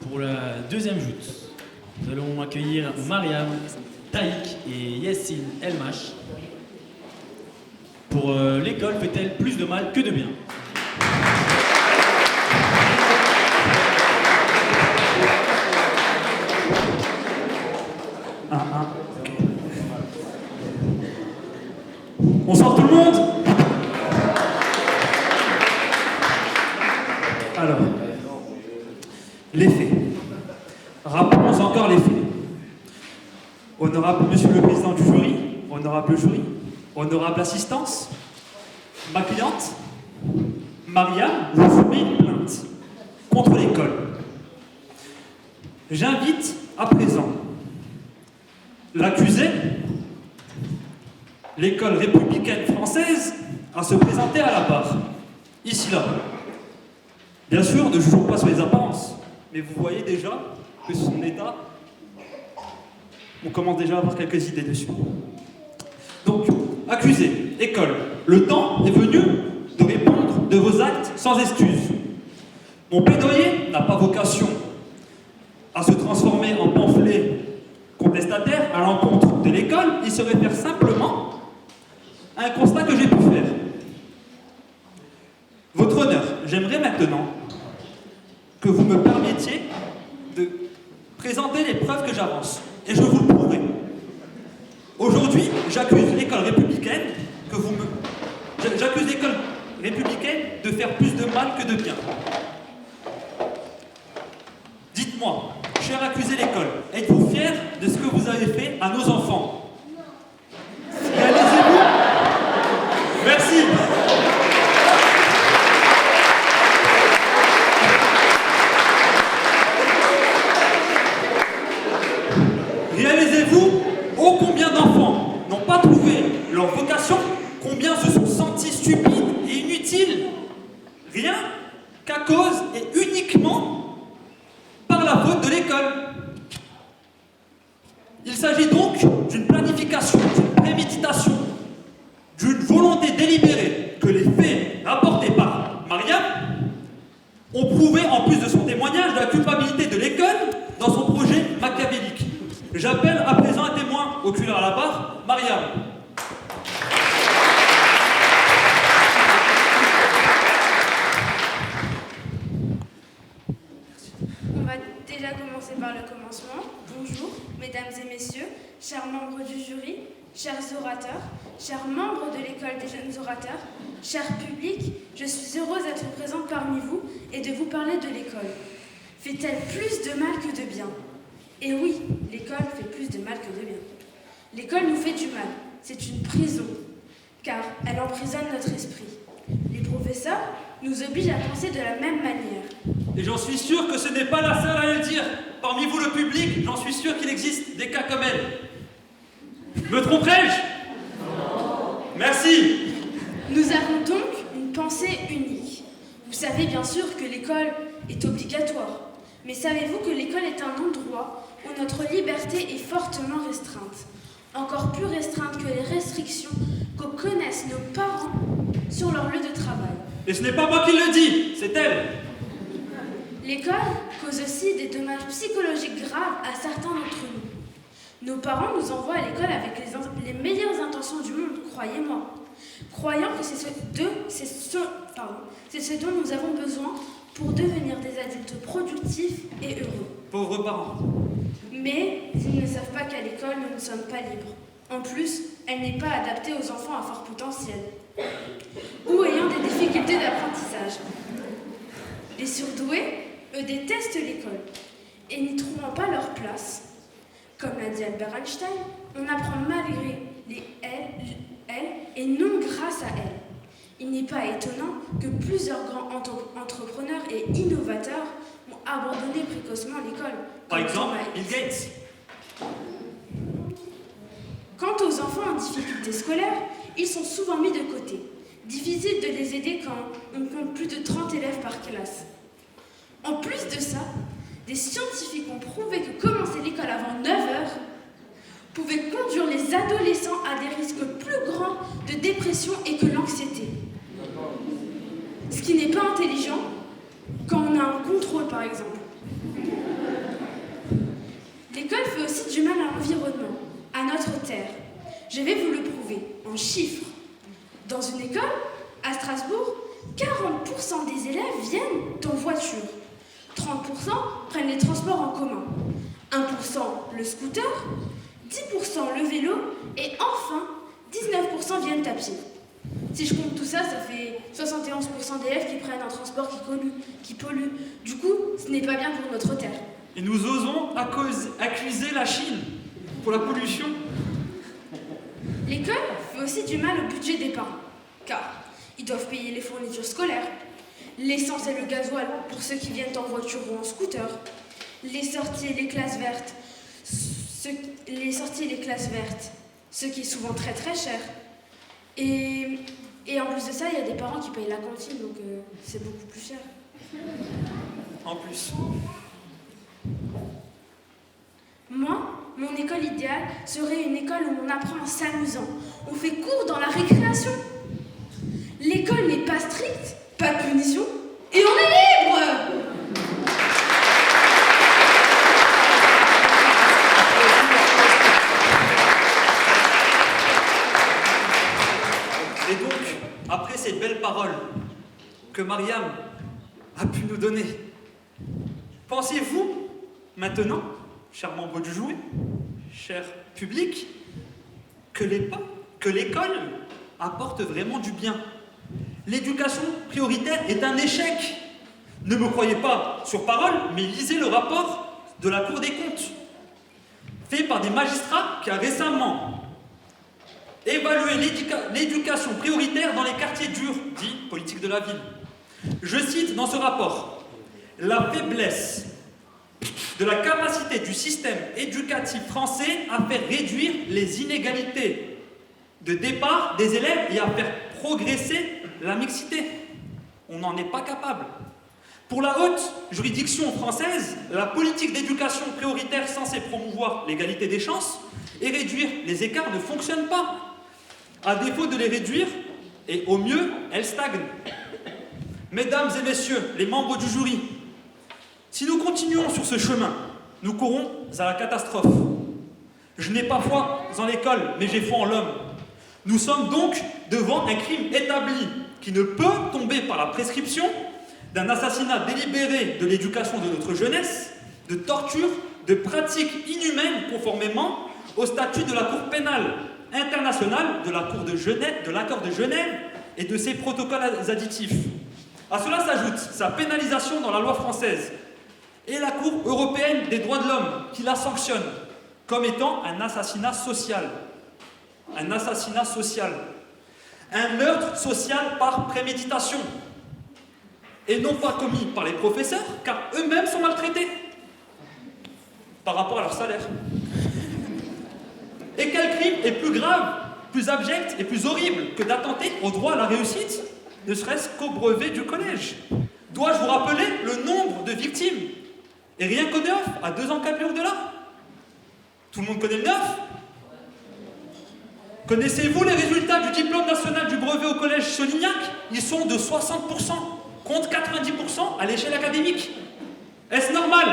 Pour la deuxième joute, nous allons accueillir Mariam, Taïk et Yassine Elmash. Pour l'école fait-elle plus de mal que de bien? Ok. Bonsoir tout le monde. Alors, les faits. Rappelons encore les faits. Honorable Monsieur le Président du jury, honorable jury, honorable assistance, ma cliente, Mariam, vous soumets une plainte contre l'école. J'invite à présent l'accusé, l'école républicaine française, à se présenter à la barre, ici là. Bien sûr, ne jugeons pas sur les apparences, mais vous voyez déjà que son état, on commence déjà à avoir quelques idées dessus. Donc, accusé, école, le temps est venu de répondre de vos actes sans excuse. Mon plaidoyer n'a pas vocation à se transformer en pamphlet contestataire à l'encontre de l'école, il se réfère simplement à un constat que j'ai pu faire. Votre honneur, j'aimerais maintenant que vous me permettiez de présenter les preuves que j'avance, et je vous le prouverai. Aujourd'hui, j'accuse l'école républicaine j'accuse l'école républicaine de faire plus de mal que de bien. Dites-moi, cher accusé l'école, êtes-vous fier de ce que vous avez fait à nos enfants? Réalisez-vous? Merci. Réalisez-vous ô combien d'enfants n'ont pas trouvé leur vocation, combien se sont sentis stupides et inutiles, rien qu'à cause et uniquement par la faute de l'école. Il s'agit donc d'une planification, d'une préméditation, d'une volonté délibérée que les faits rapportés par Mariam ont prouvé, en plus de son témoignage, la culpabilité de l'école dans son projet machiavélique. J'appelle à présent un témoin oculaire à la barre, Mariam. On va déjà commencer par le commencement. Bonjour, mesdames et messieurs, chers membres du jury, chers orateurs, chers membres de l'école des jeunes orateurs, cher public, je suis heureuse d'être présente parmi vous et de vous parler de l'école. Fait-elle plus de mal que de bien? Et oui, l'école fait plus de mal que de bien. L'école nous fait du mal. C'est une prison, car elle emprisonne notre esprit. Les professeurs nous obligent à penser de la même manière. Et j'en suis sûr que ce n'est pas la seule à le dire. Parmi vous, le public, j'en suis sûr qu'il existe des cas comme elle. Me tromperai-je? Merci. Nous avons donc une pensée unique. Vous savez bien sûr que l'école est obligatoire. Mais savez-vous que l'école est un endroit où notre liberté est fortement restreinte, encore plus restreinte que les restrictions que connaissent nos parents sur leur lieu de travail. Et ce n'est pas moi qui le dis, c'est elle. L'école cause aussi des dommages psychologiques graves à certains d'entre nous. Nos parents nous envoient à l'école avec les meilleures intentions du monde, croyez-moi, croyant que c'est ce dont nous avons besoin pour devenir des adultes productifs et heureux. Pauvres parents. Mais ils ne savent pas qu'à l'école, nous ne sommes pas libres. En plus, elle n'est pas adaptée aux enfants à fort potentiel ou ayant des difficultés d'apprentissage. Les surdoués, eux, détestent l'école et n'y trouvant pas leur place. Comme l'a dit Albert Einstein, on apprend malgré les elle et non grâce à elle. Il n'est pas étonnant que plusieurs grands entrepreneurs et innovateurs ont abandonné précocement l'école. Par exemple, Bill Gates. Quant aux enfants en difficulté scolaire, ils sont souvent mis de côté. Difficile de les aider quand on compte plus de 30 élèves par classe. En plus de ça, des scientifiques ont prouvé que commencer l'école avant 9 heures pouvait conduire les adolescents à des risques plus grands de dépression et que l'anxiété. Ce qui n'est pas intelligent quand on a un contrôle, par exemple. L'école fait aussi du mal à l'environnement, à notre terre. Je vais vous le prouver en chiffres. Dans une école, à Strasbourg, 40% des élèves viennent en voiture. 30% prennent les transports en commun. 1% le scooter, 10% le vélo et enfin 19% viennent à pied. Si je compte tout ça, ça fait 71% d'élèves qui prennent un transport qui pollue. Du coup, ce n'est pas bien pour notre terre. Et nous osons accuser la Chine pour la pollution. L'école fait aussi du mal au budget des parents, car ils doivent payer les fournitures scolaires, l'essence et le gasoil pour ceux qui viennent en voiture ou en scooter, les sorties et les classes vertes, ce qui est souvent très très cher. Et en plus de ça, il y a des parents qui payent la cantine, donc c'est beaucoup plus cher. En plus. Moi, mon école idéale serait une école où on apprend en s'amusant. On fait cours dans la récréation. L'école n'est pas stricte, pas de punition, et on est libre! Et donc, après ces belles paroles que Mariam a pu nous donner, pensez-vous maintenant, chers membres du jury, cher public, que l'école apporte vraiment du bien? L'éducation prioritaire est un échec. Ne me croyez pas sur parole, mais lisez le rapport de la Cour des comptes, fait par des magistrats qui a récemment évalué l'éducation prioritaire dans les quartiers durs, dit politique de la ville. Je cite dans ce rapport: la faiblesse de la capacité du système éducatif français à faire réduire les inégalités de départ des élèves et à faire progresser la mixité. On n'en est pas capable. Pour la haute juridiction française, la politique d'éducation prioritaire censée promouvoir l'égalité des chances et réduire les écarts ne fonctionne pas. À défaut de les réduire, et au mieux, elle stagne. Mesdames et messieurs, les membres du jury, si nous continuons sur ce chemin, nous courons à la catastrophe. Je n'ai pas foi en l'école, mais j'ai foi en l'homme. Nous sommes donc devant un crime établi qui ne peut tomber par la prescription d'un assassinat délibéré de l'éducation de notre jeunesse, de torture, de pratiques inhumaines conformément au statut de la Cour pénale internationale, de l'accord de Genève et de ses protocoles additifs. À cela s'ajoute sa pénalisation dans la loi française et la Cour européenne des droits de l'homme qui la sanctionne comme étant un assassinat social. Un assassinat social. Un meurtre social par préméditation. Et non pas commis par les professeurs, car eux-mêmes sont maltraités par rapport à leur salaire. Et quel crime est plus grave, plus abject et plus horrible que d'attenter au droit à la réussite, ne serait-ce qu'au brevet du collège? Dois-je vous rappeler le nombre de victimes? Et rien qu'au Neuf, à 2 encablures de là. Tout le monde connaît le Neuf? Connaissez-vous les résultats du diplôme national du brevet au collège Solignac? Ils sont de 60%, contre 90% à l'échelle académique. Est-ce normal?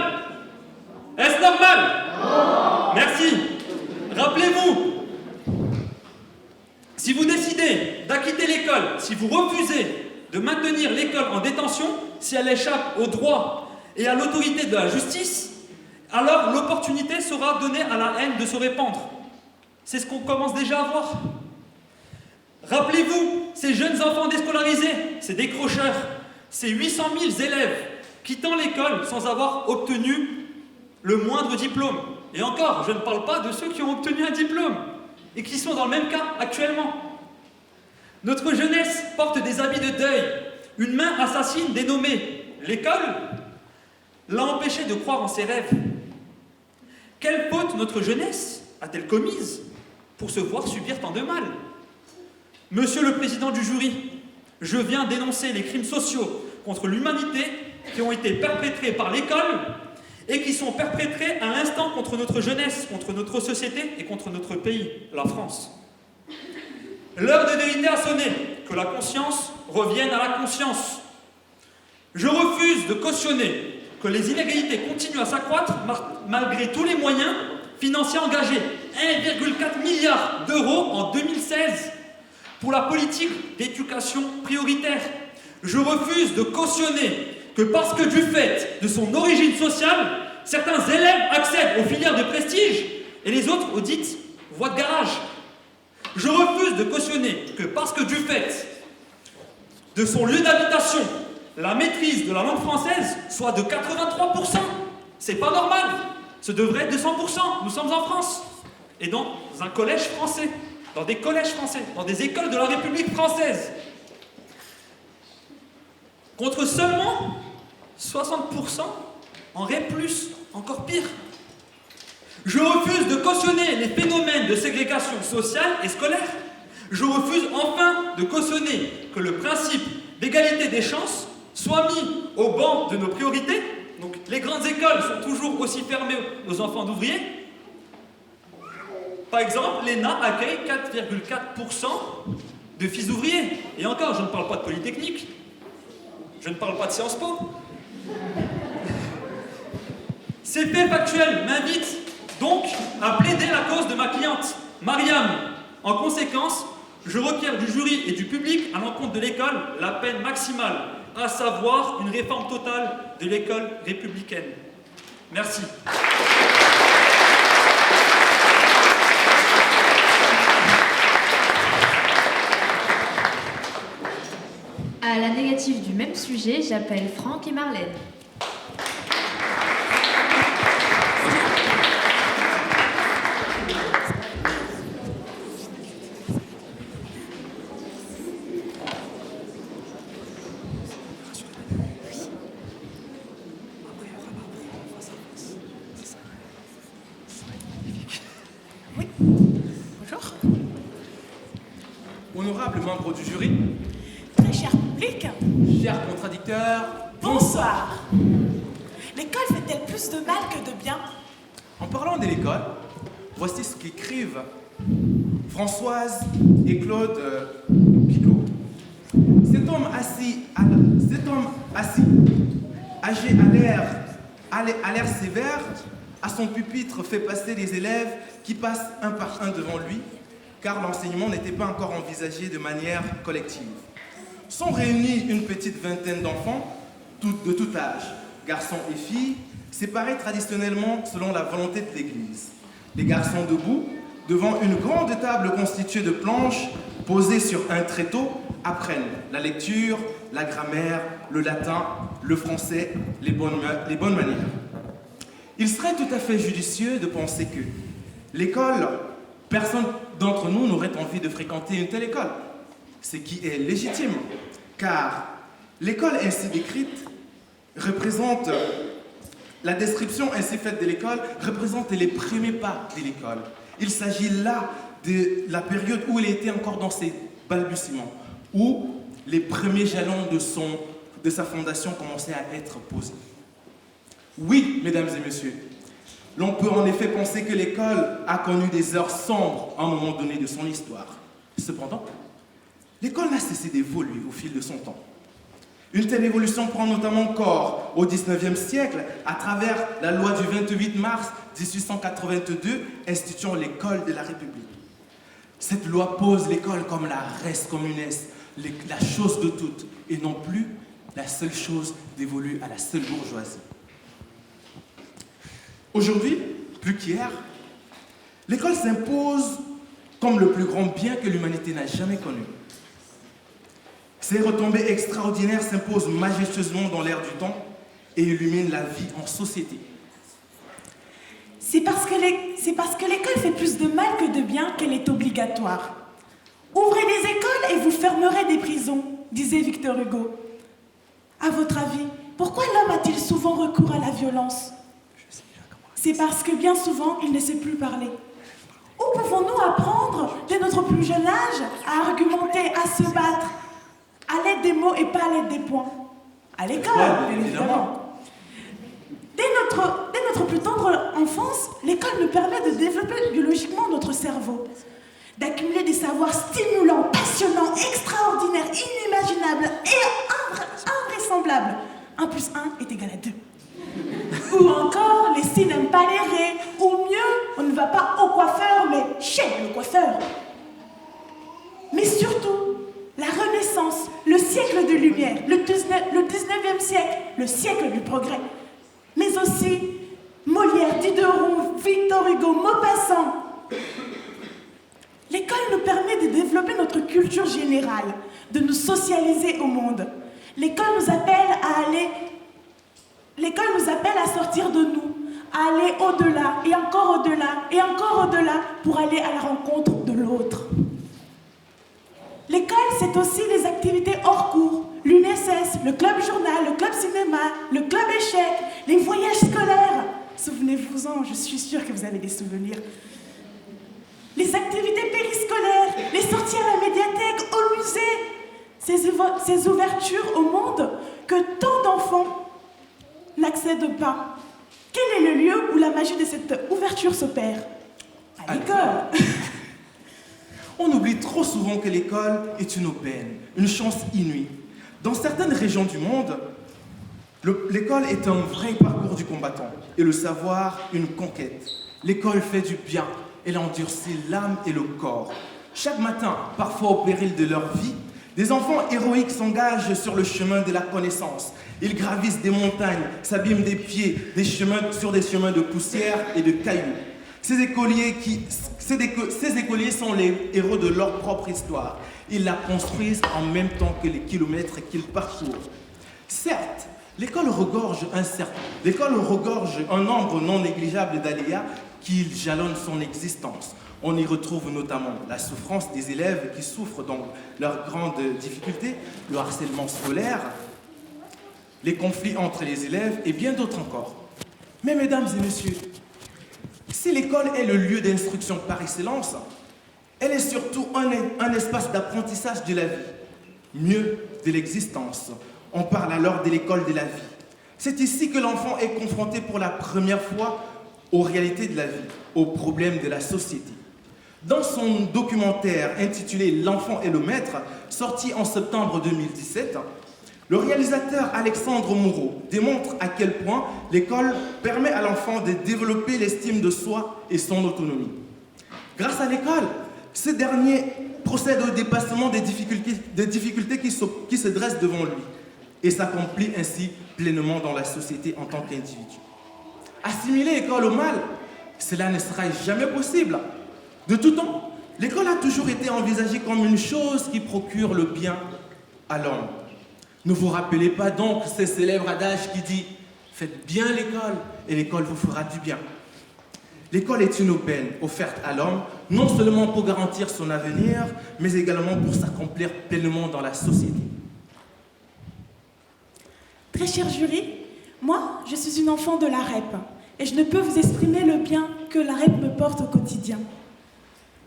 Est-ce normal? Non. Merci. Rappelez-vous, si vous décidez d'acquitter l'école, si vous refusez de maintenir l'école en détention, si elle échappe au droit et à l'autorité de la justice, alors l'opportunité sera donnée à la haine de se répandre. C'est ce qu'on commence déjà à voir. Rappelez-vous, ces jeunes enfants déscolarisés, ces décrocheurs, ces 800 000 élèves quittant l'école sans avoir obtenu le moindre diplôme. Et encore, je ne parle pas de ceux qui ont obtenu un diplôme et qui sont dans le même cas actuellement. Notre jeunesse porte des habits de deuil. Une main assassine dénommée l'école l'a empêché de croire en ses rêves. Quelle faute notre jeunesse a-t-elle commise pour se voir subir tant de mal? Monsieur le président du jury, je viens dénoncer les crimes sociaux contre l'humanité qui ont été perpétrés par l'école et qui sont perpétrés à l'instant contre notre jeunesse, contre notre société et contre notre pays, la France. L'heure de vérité a sonné, que la conscience revienne à la conscience. Je refuse de cautionner que les inégalités continuent à s'accroître malgré tous les moyens financiers engagés. 1,4 milliard d'euros en 2016 pour la politique d'éducation prioritaire. Je refuse de cautionner que parce que du fait de son origine sociale, certains élèves accèdent aux filières de prestige et les autres aux dites voies de garage. Je refuse de cautionner que parce que du fait de son lieu d'habitation, la maîtrise de la langue française soit de 83%. C'est pas normal. Ce devrait être de 100%. Nous sommes en France. Et dans un collège français, dans des collèges français, dans des écoles de la République française. Contre seulement 60% en REP+, encore pire. Je refuse de cautionner les phénomènes de ségrégation sociale et scolaire. Je refuse enfin de cautionner que le principe d'égalité des chances soit mis au banc de nos priorités. Donc les grandes écoles sont toujours aussi fermées aux enfants d'ouvriers. Par exemple, l'ENA accueille 4,4% de fils d'ouvriers. Et encore, je ne parle pas de Polytechnique. Je ne parle pas de Sciences Po. Ces faits factuels m'invitent donc à plaider la cause de ma cliente, Mariam. En conséquence, je requiers du jury et du public à l'encontre de l'école la peine maximale, à savoir une réforme totale de l'école républicaine. Merci. À la négative du même sujet, j'appelle Franck et Marlène. Oui. Bonjour. Honorable membre du jury, Très cher public, cher contradicteur, bonsoir. L'école fait-elle plus de mal que de bien? en parlant de l'école, voici ce qu'écrivent Françoise et Claude Picot. Cet homme assis, âgé à l'air sévère, à son pupitre fait passer les élèves qui passent un par un devant lui, car l'enseignement n'était pas encore envisagé de manière collective. Sont réunis une petite vingtaine d'enfants, de tout âge, garçons et filles, séparés traditionnellement selon la volonté de l'Église. Les garçons debout, devant une grande table constituée de planches posées sur un tréteau, apprennent la lecture, la grammaire, le latin, le français, les bonnes manières. Il serait tout à fait judicieux de penser que l'école, personne d'entre nous n'aurait envie de fréquenter une telle école, ce qui est légitime, car l'école ainsi décrite représente, la description ainsi faite de l'école représente les premiers pas de l'école. Il s'agit là de la période où il était encore dans ses balbutiements, où les premiers jalons de sa fondation commençaient à être posés. Oui, mesdames et messieurs, l'on peut en effet penser que l'école a connu des heures sombres à un moment donné de son histoire. Cependant, l'école n'a cessé d'évoluer au fil de son temps. Une telle évolution prend notamment corps au XIXe siècle à travers la loi du 28 mars 1882 instituant l'école de la République. Cette loi pose l'école comme la res communes, la chose de toutes, et non plus la seule chose dévolue à la seule bourgeoisie. Aujourd'hui, plus qu'hier, l'école s'impose comme le plus grand bien que l'humanité n'a jamais connu. Ces retombées extraordinaires s'imposent majestueusement dans l'air du temps et illuminent la vie en société. C'est parce que l'école fait plus de mal que de bien qu'elle est obligatoire. Ouvrez des écoles et vous fermerez des prisons, disait Victor Hugo. À votre avis, pourquoi l'homme a-t-il souvent recours à la violence? C'est parce que bien souvent, il ne sait plus parler. Où pouvons-nous apprendre, dès notre plus jeune âge, à argumenter, à se battre, à l'aide des mots et pas à l'aide des poings? À l'école, bien évidemment. Dès notre plus tendre enfance, l'école nous permet de développer biologiquement notre cerveau, d'accumuler des savoirs stimulants, passionnants, extraordinaires, inimaginables et invraisemblables. 1 + 1 est égal à 2. Ou encore, les si n'aiment pas les raies. Ou mieux, on ne va pas au coiffeur, mais chez le coiffeur. Mais surtout, la Renaissance, le siècle de lumière, le 19e siècle, le siècle du progrès. Mais aussi Molière, Diderot, Victor Hugo, Maupassant. L'école nous permet de développer notre culture générale, de nous socialiser au monde. L'école nous appelle à sortir de nous, à aller au-delà, et encore au-delà, et encore au-delà, pour aller à la rencontre de l'autre. L'école, c'est aussi les activités hors cours, l'UNSS, le club journal, le club cinéma, le club échec, les voyages scolaires. Souvenez-vous-en, je suis sûre que vous avez des souvenirs. Les activités périscolaires, les sorties à la médiathèque, au musée, ces ouvertures au monde que tant d'enfants n'accèdent pas. Quel est le lieu où la magie de cette ouverture s'opère? À l'école. On oublie trop souvent que l'école est une aubaine, une chance inouïe. Dans certaines régions du monde, l'école est un vrai parcours du combattant et le savoir une conquête. L'école fait du bien, elle endurcit l'âme et le corps. Chaque matin, parfois au péril de leur vie, des enfants héroïques s'engagent sur le chemin de la connaissance. Ils gravissent des montagnes, s'abîment des pieds sur des chemins de poussière et de cailloux. Ces écoliers sont les héros de leur propre histoire. Ils la construisent en même temps que les kilomètres qu'ils parcourent. Certes, l'école regorge un nombre non négligeable d'aléas qui jalonnent son existence. On y retrouve notamment la souffrance des élèves qui souffrent dans leurs grandes difficultés, le harcèlement scolaire, les conflits entre les élèves et bien d'autres encore. Mais mesdames et messieurs, si l'école est le lieu d'instruction par excellence, elle est surtout un espace d'apprentissage de la vie, mieux de l'existence. On parle alors de l'école de la vie. C'est ici que l'enfant est confronté pour la première fois aux réalités de la vie, aux problèmes de la société. Dans son documentaire intitulé « L'enfant et le maître », sorti en septembre 2017, le réalisateur Alexandre Moreau démontre à quel point l'école permet à l'enfant de développer l'estime de soi et son autonomie. Grâce à l'école, ce dernier procède au dépassement des difficultés qui se dressent devant lui et s'accomplit ainsi pleinement dans la société en tant qu'individu. Assimiler l'école au mal, cela ne sera jamais possible. De tout temps, l'école a toujours été envisagée comme une chose qui procure le bien à l'homme. Ne vous rappelez pas donc ce célèbre adage qui dit « Faites bien l'école et l'école vous fera du bien ». L'école est une aubaine offerte à l'homme, non seulement pour garantir son avenir, mais également pour s'accomplir pleinement dans la société. Très cher jury, moi, je suis une enfant de la REP et je ne peux vous exprimer le bien que la REP me porte au quotidien.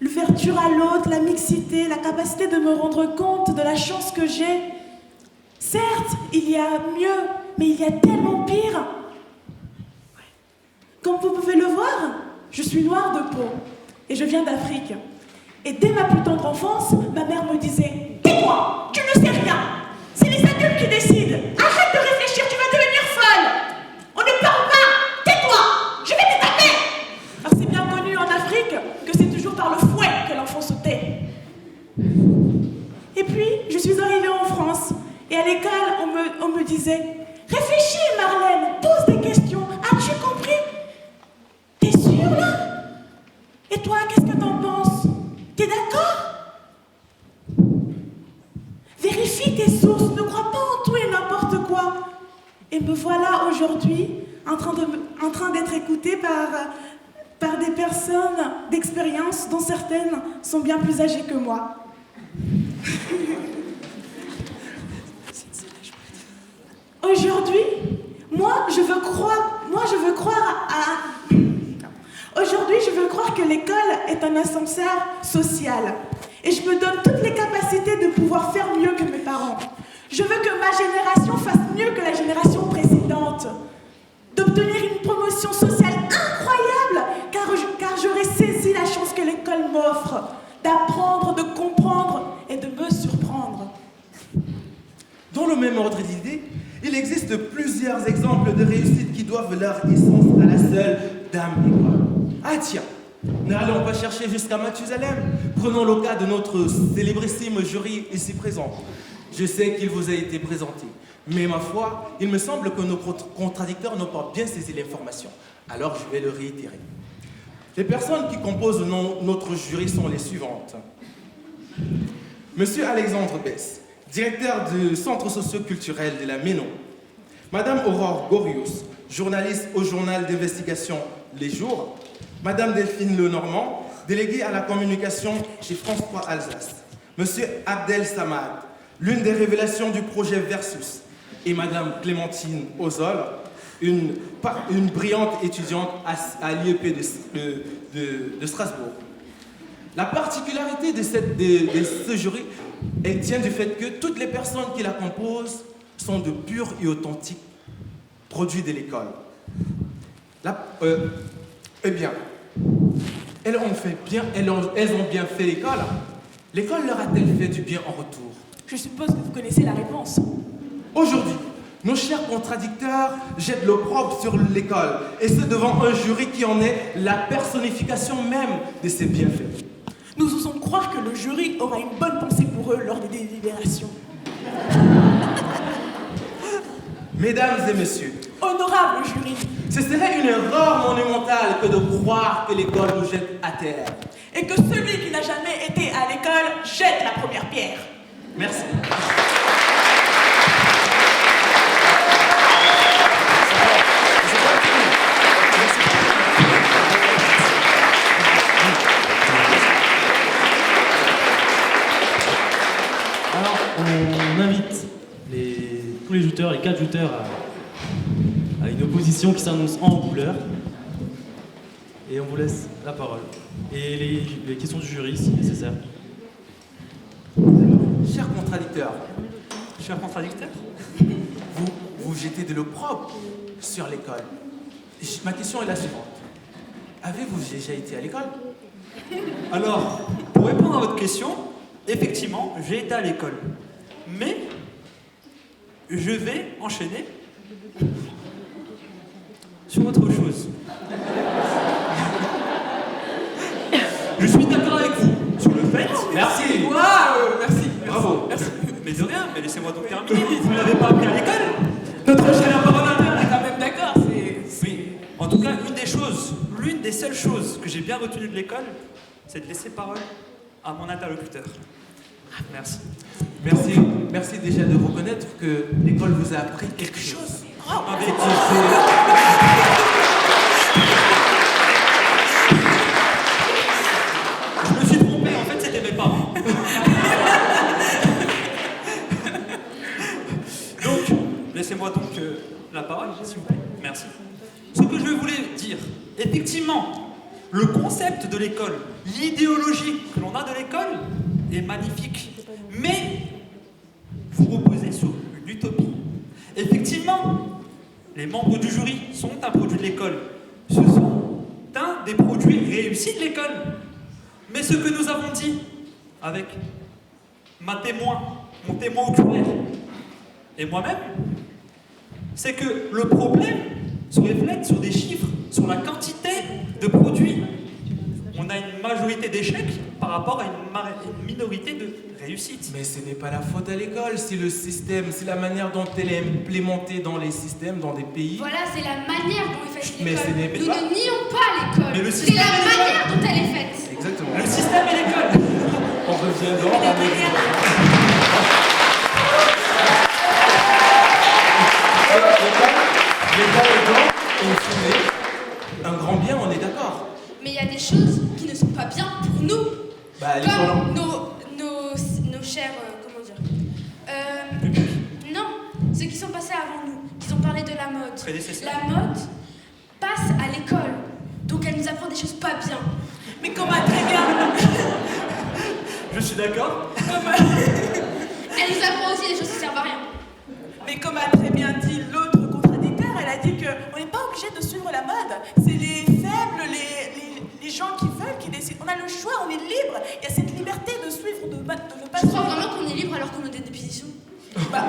L'ouverture à l'autre, la mixité, la capacité de me rendre compte de la chance que j'ai. Certes, il y a mieux, mais il y a tellement pire. Comme vous pouvez le voir, je suis noire de peau et je viens d'Afrique. Et dès ma plus tendre enfance, ma mère me disait « Tais-toi, tu ne sais rien. C'est les adultes qui décident. Arrête de réfléchir, tu vas devenir folle. On ne parle pas. Tais-toi, je vais te taper. » Alors c'est bien connu en Afrique que c'est toujours par le fouet que l'enfant se tait. Et puis, je suis arrivée en France et à l'école, on me disait « Réfléchis, Marlène, pose des questions. As-tu compris? T'es sûre là? Et toi, qu'est-ce que t'en penses? T'es d'accord? Vérifie tes sources, ne crois pas en tout et n'importe quoi. » Et me voilà aujourd'hui en train d'être écoutée par des personnes d'expérience dont certaines sont bien plus âgées que moi. Aujourd'hui, Aujourd'hui, je veux croire que l'école est un ascenseur social. Et je me donne toutes les capacités de pouvoir faire mieux que mes parents. Je veux que ma génération fasse mieux que la génération précédente. D'obtenir une promotion sociale incroyable, car j'aurai saisi la chance que l'école m'offre. D'apprendre, de comprendre et de me surprendre. Dans le même ordre d'idées, Il existe plusieurs exemples de réussite qui doivent leur essence à la seule dame école. Ah tiens, n'allons pas chercher jusqu'à Mathusalem. Prenons le cas de notre célébrissime jury ici présent. Je sais qu'il vous a été présenté, mais ma foi, il me semble que nos contradicteurs n'ont pas bien saisi l'information. Alors je vais le réitérer. Les personnes qui composent notre jury sont les suivantes. Monsieur Alexandre Bess, directeur du Centre socio-culturel de la Ménon. Madame Aurore Gorius, journaliste au journal d'investigation Les Jours. Madame Delphine Lenormand, déléguée à la communication chez France 3 Alsace. Monsieur Abdel Samad, l'une des révélations du projet Versus. Et Madame Clémentine Ozol, une brillante étudiante à l'IEP de Strasbourg. La particularité de ce jury tient du fait que toutes les personnes qui la composent sont de purs et authentiques produits de l'école. Eh bien, elles ont bien fait l'école. L'école leur a-t-elle fait du bien en retour? Je suppose que vous connaissez la réponse. Aujourd'hui, nos chers contradicteurs jettent l'opprobre sur l'école, et ce devant un jury qui en est la personnification même de ses bienfaits. Nous osons croire que le jury aura une bonne pensée pour eux lors des délibérations. Mesdames et messieurs, Honorable jury, ce serait une erreur monumentale que de croire que l'école nous jette à terre. et que celui qui n'a jamais été à l'école jette la première pierre. Merci. Alors, on invite tous les jouteurs, les 4 jouteurs, à une opposition qui s'annonce en couleur. Et on vous laisse la parole. Et les questions du jury, si nécessaire. Chers contradicteurs, Cher contradicteur, vous jetez de l'opprobre sur l'école. Ma question est la suivante. Avez-vous déjà été à l'école? alors, pour répondre à votre question, effectivement, j'ai été à l'école. Mais, je vais enchaîner sur autre chose. Je suis d'accord avec vous sur le fait. Merci. Waouh, merci. Bravo. Merci. Mais de rien, mais laissez-moi donc terminer. Vous ne l'avez pas appris à l'école. Notre cher parlementaire, on est quand même d'accord, c'est... Oui. En tout cas, l'une des seules choses que j'ai bien retenues de l'école, c'est de laisser parole à mon interlocuteur. Merci. Merci déjà de reconnaître que l'école vous a appris quelque chose. Avec Je me suis trompé, en fait, c'était mes parents. Donc, laissez-moi donc la parole, s'il vous plaît. Merci. Ce que je voulais dire, effectivement, le concept de l'école, l'idéologie que l'on a de l'école est magnifique. Mais vous reposez sur une utopie. Effectivement, les membres du jury sont un produit de l'école. Ce sont un des produits réussis de l'école. Mais ce que nous avons dit avec mon témoin oculaire et moi-même, c'est que le problème se reflète sur des chiffres, sur la quantité de produits. On a une majorité d'échecs par rapport à une minorité de réussites. Mais ce n'est pas la faute à l'école, c'est le système, c'est la manière dont elle est implémentée dans les systèmes, dans des pays. Voilà, c'est la manière dont est faite Mais l'école. ce n'est Nous pas- ne nions pas Mais le l'école. C'est système la est l'école. manière dont elle est faite. Exactement. Le système et l'école. On revient donc à l'école est donc, in fine, un grand bien, on est d'accord. Mais il y a des choses qui ne sont pas bien pour nous. Bah, les Comme gens- nos chers... comment dire Non, ceux qui sont passés avant nous, qui ont parlé de la mode. Prédécesseurs. La mode passe à l'école. Donc elle nous apprend des choses pas bien. Mais comme a très bien... Je suis d'accord. Elle nous apprend aussi des choses qui servent à rien. Mais comme a très bien dit l'autre contradicteur, elle a dit qu'on n'est pas obligé de suivre la mode. C'est les faibles, les gens qui veulent, qui décident. On a le choix, on est libre. Il y a cette liberté de suivre, de ne pas Je crois suivre. vraiment qu'on est libre alors qu'on a des dépositions. Bah,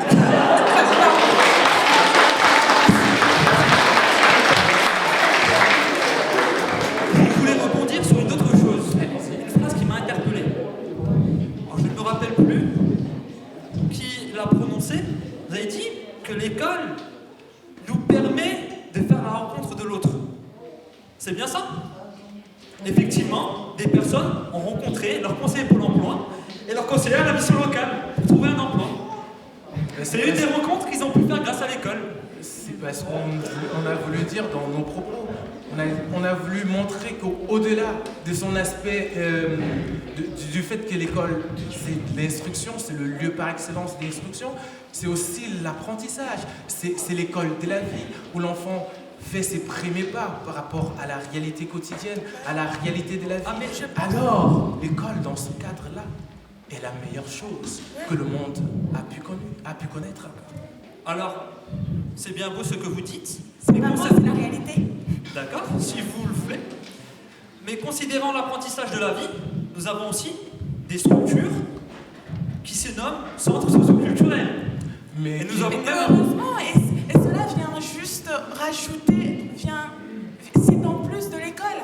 C'est bien ça? Effectivement, des personnes ont rencontré leur conseiller Pôle emploi et leur conseiller à la mission locale pour trouver un emploi. C'est une des rencontres qu'ils ont pu faire grâce à l'école. C'est parce qu'on a voulu dire dans nos propos. On a voulu montrer qu'au-delà de son aspect, du fait que l'école, c'est de l'instruction, c'est le lieu par excellence de l'instruction, c'est aussi l'apprentissage. C'est l'école de la vie où l'enfant fait ses premiers pas par rapport à la réalité quotidienne, à la réalité de la vie. Alors, l'école, dans ce cadre-là, est la meilleure chose que le monde a pu connaître. Alors, c'est bien beau ce que vous dites. C'est pas moi, c'est la réalité. D'accord, si vous le voulez. Mais considérant l'apprentissage de la vie, nous avons aussi des structures qui se nomment centres socioculturels. Mais et nous avons même... Heureusement, et cela vient juste rajouter, c'est en plus de l'école.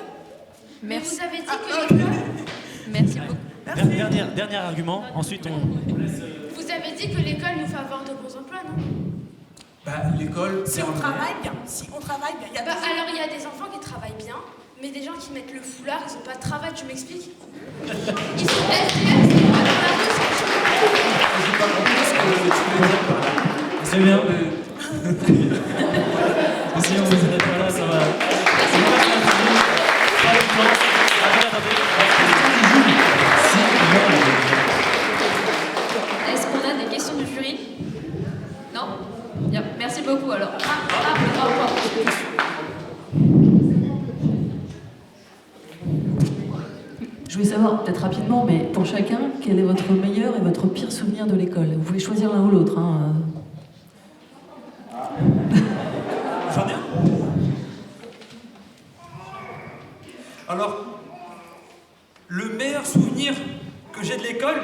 Mais Merci. vous avez dit que l'école... Merci beaucoup. Dernier argument, ensuite on laisse... Vous avez dit que l'école nous fait avoir de bons emplois, non? L'école, Si on travaille bien, il y a Alors il y a des enfants qui travaillent bien, mais des gens qui mettent le foulard, ils n'ont pas de travail, tu m'expliques? Ils sont SDF, ils n'ont pas de travail, J'ai pas compris ce que tu veux dire par là. C'est bien. Si on vous êtes pas là, ça va. C'est pas le plan. Attendez. Est-ce qu'on a des questions du jury? Non? Bien, merci beaucoup alors. Je voulais savoir, peut-être rapidement, mais pour chacun, quel est votre meilleur et votre pire souvenir de l'école? Vous pouvez choisir l'un ou l'autre. Hein. J'en ai un. Alors, le meilleur souvenir que j'ai de l'école,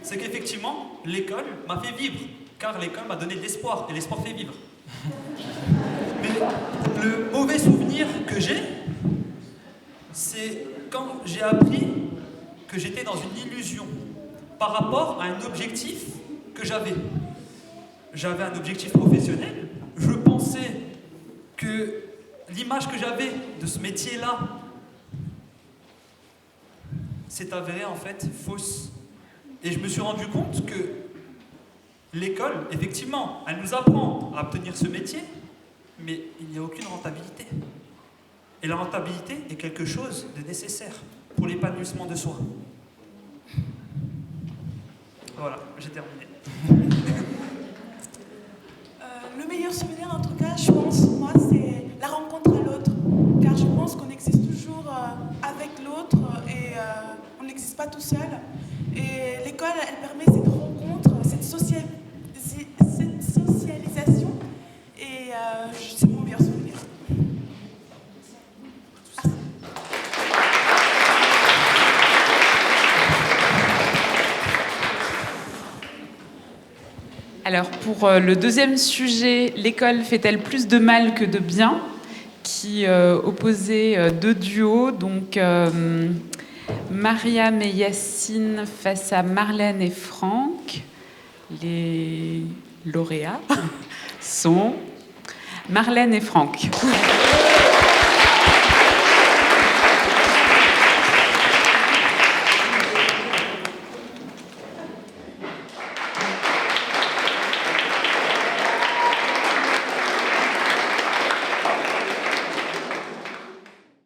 c'est qu'effectivement, l'école m'a fait vivre. Car l'école m'a donné de l'espoir, et l'espoir fait vivre. Mais le mauvais souvenir que j'ai, c'est quand j'ai appris que j'étais dans une illusion par rapport à un objectif que j'avais. J'avais un objectif professionnel, je pensais que l'image que j'avais de ce métier-là s'est avérée en fait fausse. Et je me suis rendu compte que l'école, effectivement, elle nous apprend à obtenir ce métier, mais il n'y a aucune rentabilité. Et la rentabilité est quelque chose de nécessaire pour l'épanouissement de soi. Voilà, j'ai terminé. Le meilleur souvenir, en tout cas, je pense, moi, c'est la rencontre à l'autre. Car je pense qu'on existe toujours avec l'autre et on n'existe pas tout seul. Et l'école, elle permet cette rencontre, cette socialisation. Et c'est mon meilleur souvenir. Alors, pour le deuxième sujet, l'école fait-elle plus de mal que de bien, qui opposait deux duos, donc Mariam et Yacine face à Marlène et Franck. Les lauréats sont Marlène et Franck.